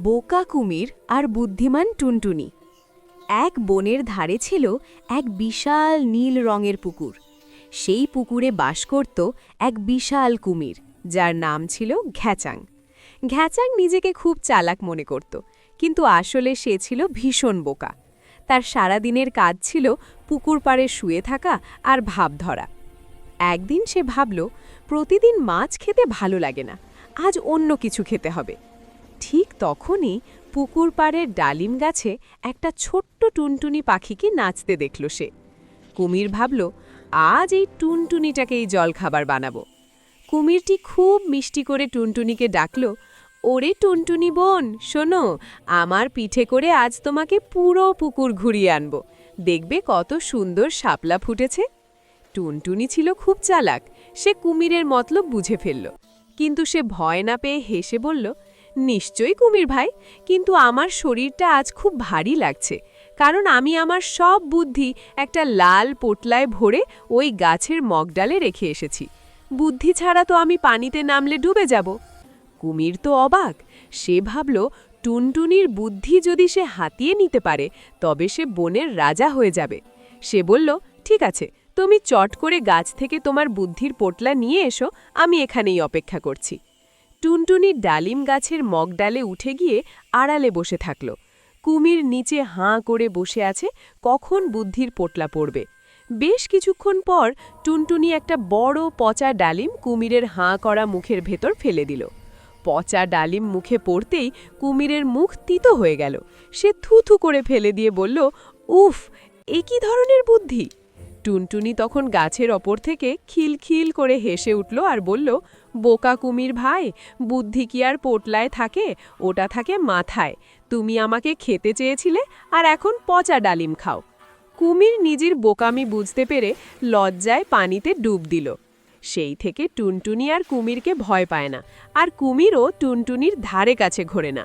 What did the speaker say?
বোকা কুমির আর বুদ্ধিমান টুনটুনি। এক বনের ধারে ছিল এক বিশাল নীল রঙের পুকুর। সেই পুকুরে বাস করত এক বিশাল কুমির, যার নাম ছিল ঘ্যাচাং। ঘ্যাচাং নিজেকে খুব চালাক মনে করত, কিন্তু আসলে সে ছিল ভীষণ বোকা। তার সারাদিনের কাজ ছিল পুকুর পাড়ে শুয়ে থাকা আর ভাব ধরা। একদিন সে ভাবল, প্রতিদিন মাছ খেতে ভালো লাগে না, আজ অন্য কিছু খেতে হবে। ঠিক তখনই পুকুর পাড়ের ডালিম গাছে একটা ছোট্ট টুনটুনি পাখিকে নাচতে দেখল সে। কুমির ভাবল, আজ এই টুনটুনিটাকেই জলখাবার বানাবো। কুমিরটি খুব মিষ্টি করে টুনটুনিকে ডাকল, ওরে টুনটুনি বোন, শোনো, আমার পিঠে করে আজ তোমাকে পুরো পুকুর ঘুরিয়ে আনবো। দেখবে কত সুন্দর শাপলা ফুটেছে। টুনটুনি ছিল খুব চালাক, সে কুমিরের মতলব বুঝে ফেলল। কিন্তু সে ভয় না পেয়ে হেসে বলল, নিশ্চয়ই কুমির ভাই, কিন্তু আমার শরীরটা আজ খুব ভারী লাগছে, কারণ আমি আমার সব বুদ্ধি একটা লাল পোটলায় ভরে ওই গাছের মগডালে রেখে এসেছি। বুদ্ধি ছাড়া তো আমি পানিতে নামলে ডুবে যাব। কুমির তো অবাক, সে ভাবল, টুনটুনির বুদ্ধি যদি সে হাতিয়ে নিতে পারে তবে সে বনের রাজা হয়ে যাবে। সে বলল, ঠিক আছে, তুমি চট করে গাছ থেকে তোমার বুদ্ধির পোটলা নিয়ে এসো, আমি এখানেই অপেক্ষা করছি। টুনটুনি ডালিম গাছের মগডালে উঠে গিয়ে আড়ালে বসে থাকল। কুমির নিচে হাঁ করে বসে আছে, কখন বুদ্ধির পোটলা পড়বে। বেশ কিছুক্ষণ পর টুনটুনি একটা বড় পচা ডালিম কুমিরের হাঁ করা মুখের ভেতর ফেলে দিল। পচা ডালিম মুখে পড়তেই কুমিরের মুখ তিতো হয়ে গেল। সে থুথু করে ফেলে দিয়ে বলল, উফ, এ কি ধরনের বুদ্ধি! টুনটুনি তখন গাছের ওপর থেকে খিলখিল করে হেসে উঠল আর বলল, বোকা কুমির ভাই, বুদ্ধি কি আর পোটলায় থাকে? ওটা থাকে মাথায়। তুমি আমাকে খেতে চেয়েছিলে, আর এখন পচা ডালিম খাও। কুমির নিজের বোকামি বুঝতে পেরে লজ্জায় পানিতে ডুব দিল। সেই থেকে টুনটুনি আর কুমিরকে ভয় পায় না, আর কুমিরও টুনটুনির ধারে কাছে ঘোরে না।